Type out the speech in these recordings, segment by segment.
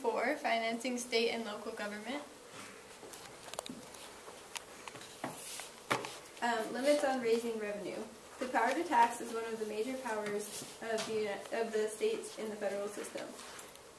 4, financing state and local government. Limits on raising revenue. The power to tax is one of the major powers of the states in the federal system.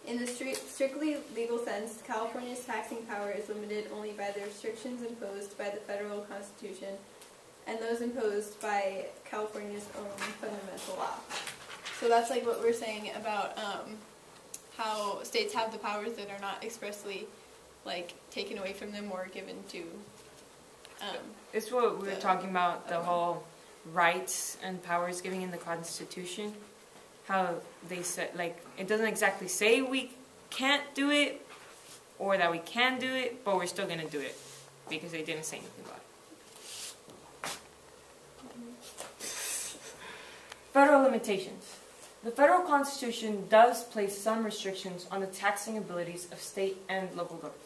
In the strictly legal sense, California's taxing power is limited only by the restrictions imposed by the federal Constitution and those imposed by California's own fundamental law. So that's like what we're saying about how states have the powers that are not expressly like taken away from them or given to. It's what we were talking about, the whole rights and powers giving in the Constitution. How they said, like, it doesn't exactly say we can't do it or that we can do it, but we're still going to do it because they didn't say anything about it. Federal limitations. The federal Constitution does place some restrictions on the taxing abilities of state and local governments.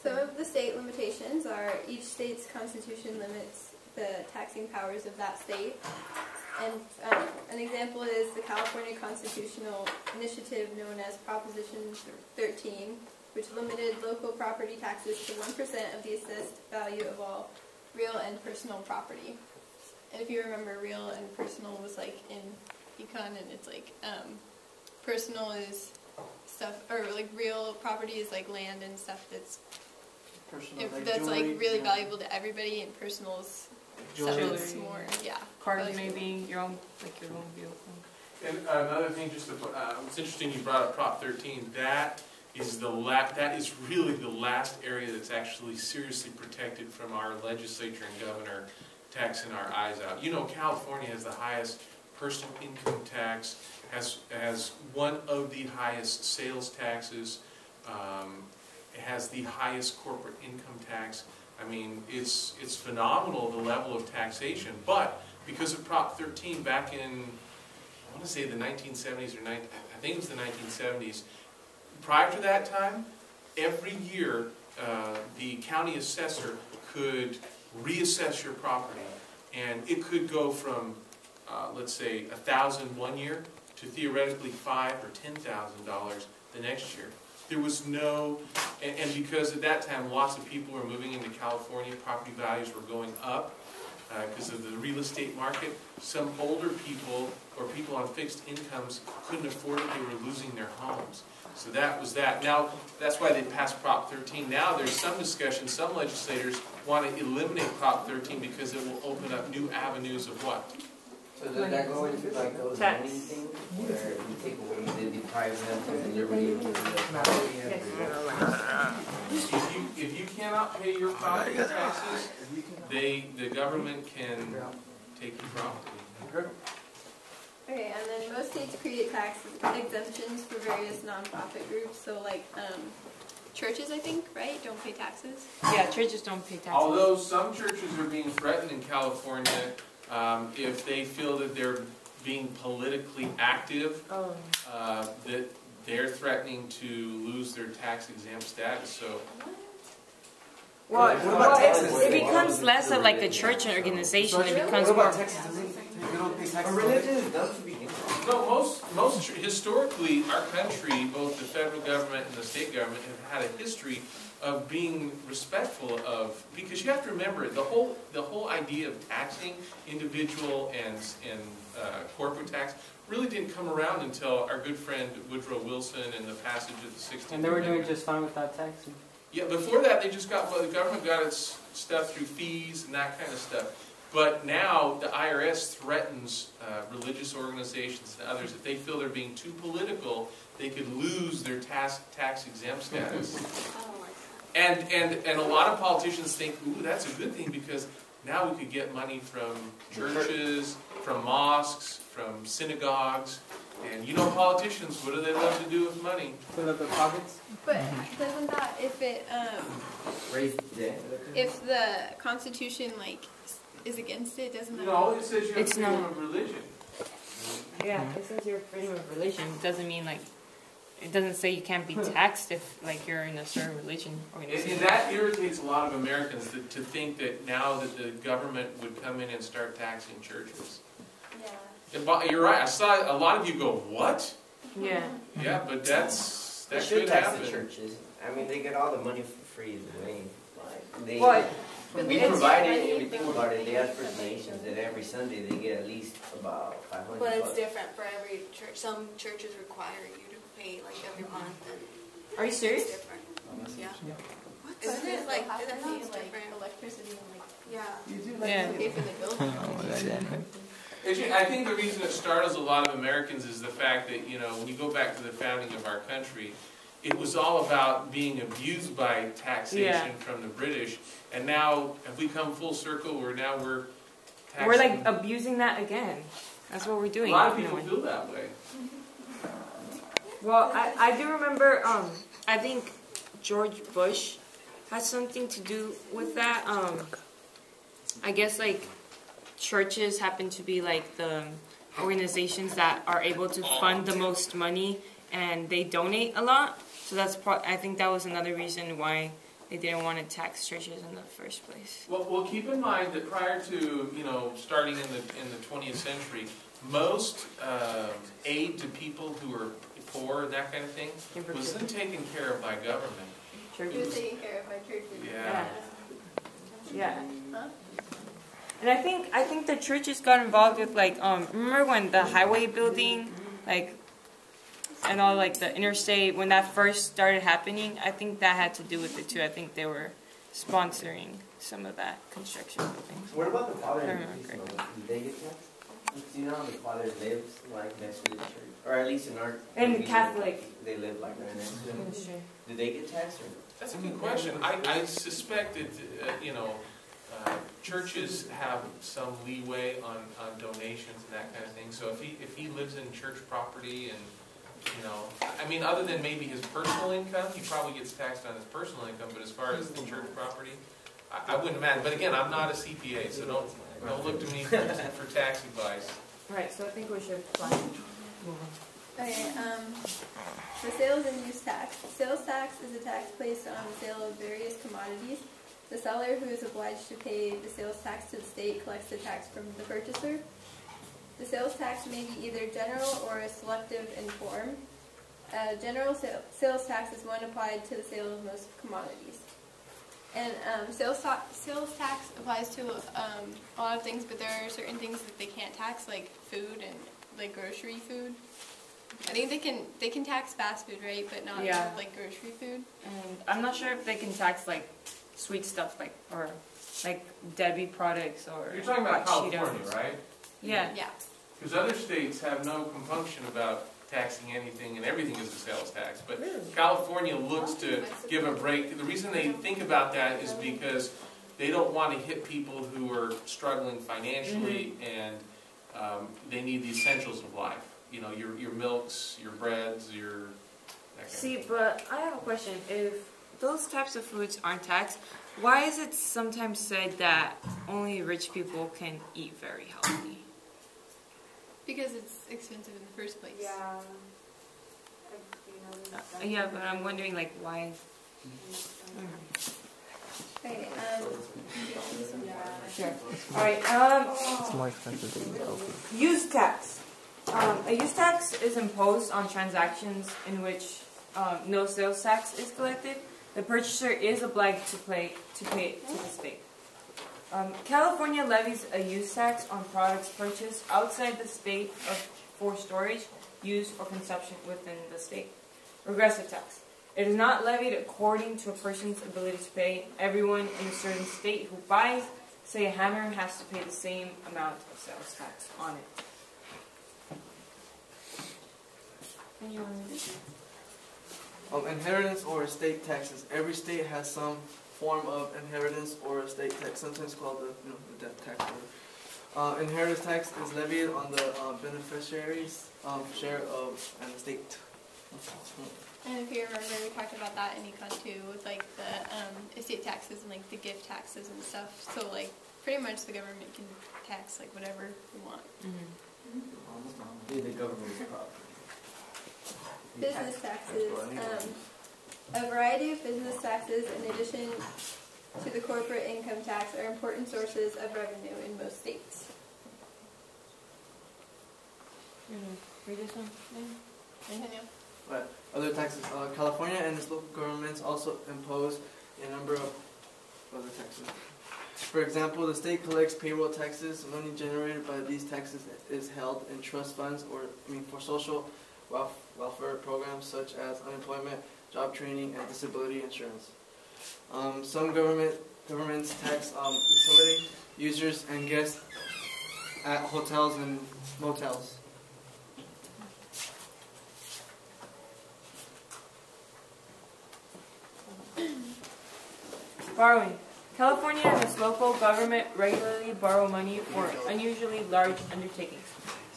Some of the state limitations are each state's constitution limits the taxing powers of that state. And an example is the California Constitutional Initiative known as Proposition 13, which limited local property taxes to 1% of the assessed value of all real and personal property. And if you remember, real and personal was like in econ, and it's like personal is stuff, or like real property is like land and stuff that's really valuable to everybody, and personal is stuff that's more, Cars, maybe your own vehicle. And another thing, just it's interesting you brought up Prop 13. That is really the last area that's actually seriously protected from our legislature and governor taxing our eyes out. You know, California has the highest personal income tax, has one of the highest sales taxes. It has the highest corporate income tax. I mean, it's phenomenal, the level of taxation. But because of Prop 13 back in, I want to say the 1970s or I think it was the 1970s, prior to that time, every year the county assessor could reassess your property, and it could go from, let's say, $1,000 one year to theoretically $5,000 or $10,000 the next year. There was no, and because at that time lots of people were moving into California, property values were going up because of the real estate market. Some older people or people on fixed incomes couldn't afford it, they were losing their homes. So that was that. Now, that's why they passed Prop 13. Now there's some discussion, some legislators want to eliminate Prop 13 because it will open up new avenues of what? So does that go into like those zoning things where you take away the deprive them from the liberty of the property? If you cannot pay your property taxes, the government can take your property. Okay, and then most states create tax exemptions for various nonprofit groups. So like churches, I think, right, don't pay taxes? Yeah, churches don't pay taxes. Although some churches are being threatened in California if they feel that they're being politically active, that they're threatening to lose their tax-exempt status. So, it becomes less of like a church organization. It becomes more. No, most historically, our country, both the federal government and the state government, have had a history of being respectful of, because you have to remember the whole idea of taxing individual and corporate tax really didn't come around until our good friend Woodrow Wilson and the passage of the 16th And they were doing just fine without taxing. Yeah, before that they just got, well, the government got its stuff through fees and that kind of stuff. But now the IRS threatens religious organizations and others. If they feel they're being too political, they could lose their tax-exempt status. And a lot of politicians think, ooh, that's a good thing because now we could get money from churches, from mosques, from synagogues. And you know politicians, what do they love to do with money? Fill up their pockets? But doesn't that, if it, Raise the debt? if the Constitution, like, is against it, doesn't that... No, it says you have freedom of religion. Yeah, it says you're freedom of religion. It doesn't mean like, it doesn't say you can't be taxed if like you're in a certain religion organization. And that irritates a lot of Americans to think that now that the government would come in and start taxing churches. Yeah. You're right. I saw a lot of you go, what? Yeah. Yeah, but that They should could tax happen. the churches. I mean, they get all the money for free anyway. Like, they, What? we It's provide money it, everything from about it. They ask for donations. donations, and every Sunday they get at least about 500 But it's bucks. different for every church. Some churches require you to pay like every month, and Are you it's serious? different. Yeah. Isn't Isn't it it like have to isn't pay it like different? electricity and like Yeah. Yeah. pay for the building? I think the reason it startles a lot of Americans is the fact that, you know, when you go back to the founding of our country, it was all about being abused by taxation from the British, and now have we come full circle where now we're taxing? We're like abusing that again. That's what we're a doing. lot of you know. people feel that way. Well, I do remember, I think George Bush had something to do with that. I guess like churches happen to be like the organizations that are able to fund the most money, and they donate a lot. So that's I think that was another reason why they didn't want to tax churches in the first place. Well, keep in mind that prior to, you know, starting in the 20th century, most aid to people who are poor and that kind of thing wasn't taken care of by government. It was taken care of by churches. Yeah. Yeah. Huh? And I think the churches got involved with like remember when the highway building like and all like the interstate when that first started happening, I think that had to do with it too. I think they were sponsoring some of that construction buildings. What about the father I and remember the priest? Do they get taxed? Do you know how the father lives like next to the church? Or at least in our In region, Catholic. they live like right next to them. Do they get taxed or no? That's a good question. I suspect that, you know, churches have some leeway on donations and that kind of thing. So if he lives in church property and, you know, I mean, other than maybe his personal income, he probably gets taxed on his personal income. But as far as the church property, I wouldn't imagine. But again, I'm not a CPA, so don't look to me for tax advice. Right, so I think we should move on. Okay, the sales and use tax. Sales tax is a tax placed on the sale of various commodities. The seller, who is obliged to pay the sales tax to the state, collects the tax from the purchaser. The sales tax may be either general or selective in form. General sales tax is one applied to the sale of most commodities. And sales tax applies to a lot of things, but there are certain things that they can't tax, like food and like grocery food. I think they can tax fast food, right? But not like grocery food. And I'm not sure if they can tax like sweet stuff like or like Debbie products or You're talking about hot California, Cheetos. right? Yeah. Yeah. Because other states have no compunction about taxing anything, and everything is a sales tax. But California looks to give a break. The reason they think about that is because they don't want to hit people who are struggling financially, and they need the essentials of life. You know, your milks, your breads, your... that kind See, but I have a question. If those types of foods aren't taxed, why is it sometimes said that only rich people can eat very healthy? Because it's expensive in the first place. Yeah, but I'm wondering like why. Okay, Sure. All right. It's more expensive to eat healthy. Use tax. A use tax is imposed on transactions in which no sales tax is collected. The purchaser is obliged to pay it to the state. California levies a use tax on products purchased outside the state for storage, use, or consumption within the state. Regressive tax. It is not levied according to a person's ability to pay. Everyone in a certain state who buys, say, a hammer has to pay the same amount of sales tax on it. Inheritance or estate taxes. Every state has some form of inheritance or estate tax, sometimes called the death tax. Inheritance tax is levied on the beneficiary's share of an estate. and if you remember, we talked about that in Econ too, with like the estate taxes and like the gift taxes and stuff. So like pretty much the government can tax like whatever they want. Yeah, the government's property. Business taxes. A variety of business taxes, in addition to the corporate income tax, are important sources of revenue in most states. Read this one. Continue. Other taxes. California and its local governments also impose a number of other taxes. For example, the state collects payroll taxes. Money generated by these taxes is held in trust funds for social welfare programs such as unemployment, job training, and disability insurance. Some governments tax utility users and guests at hotels and motels. Borrowing. California and its local government regularly borrow money for unusually large undertakings,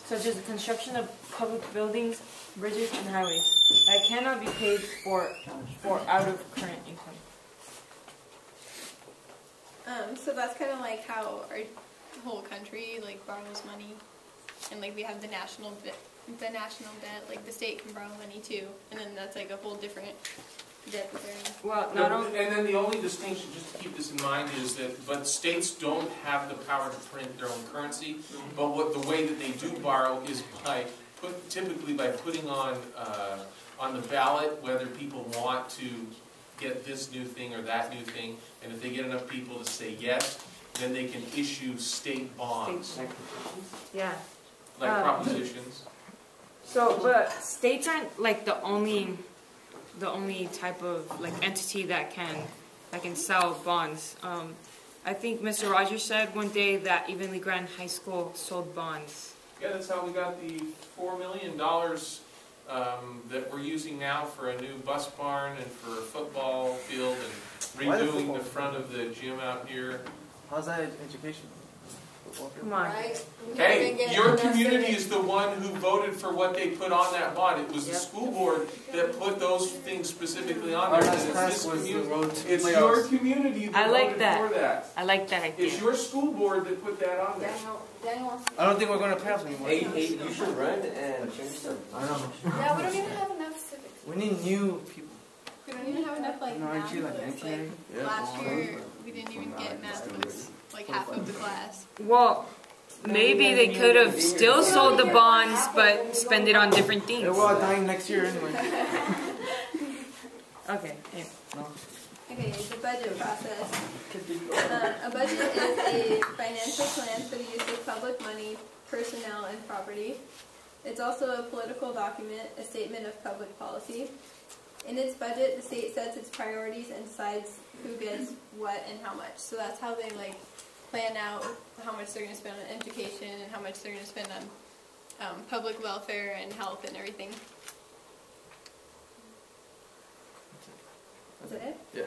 such as the construction of public buildings, bridges, and highways that cannot be paid for out of current income. So that's kind of like how our whole country like borrows money, and like we have the national debt. Like the state can borrow money too, and then that's like a whole different debt that they're in. Well, not only. And then the only distinction, just to keep this in mind, is that but states don't have the power to print their own currency. But what the way that they do borrow is typically by putting on the ballot whether people want to get this new thing or that new thing, and if they get enough people to say yes, then they can issue state bonds, Yeah. like propositions. So, but states aren't like the only type of like entity that can sell bonds. I think Mr. Rogers said one day that even Lee Grand High School sold bonds. Yeah, that's how we got the $4 million that we're using now for a new bus barn and for a football field and redoing the front of the gym out here. How's that education? Come on. Right? Hey, your community is the one who voted for what they put on that bond. It was the school board that put those things specifically on there. It's your community that voted for that. I like that idea. It's your school board that put that on there. Daniel. I don't think we're going to pass anymore. Hey, you should run and change them. I know. Yeah, we don't even have enough civics. We need new people. We don't even have enough like math you like books. NTA? Like last year, we didn't even get math books. Like half of the class. Well, maybe they could have still sold the bonds, but spend it on different things. They're all dying next year anyway. Okay. Yeah. No. Okay, the budget process. A budget is a financial plan for the use of public money, personnel, and property. It's also a political document, a statement of public policy. In its budget, the state sets its priorities and decides who gets what and how much. So that's how they like plan out how much they're going to spend on education and how much they're going to spend on public welfare and health and everything. Is that it? Yeah.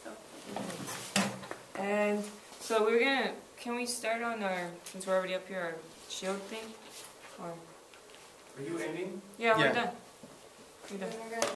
Oh. And so can we start on since we're already up here, our shield thing? Or Are you ending? yeah, we're Yeah. done. We're done. We're gonna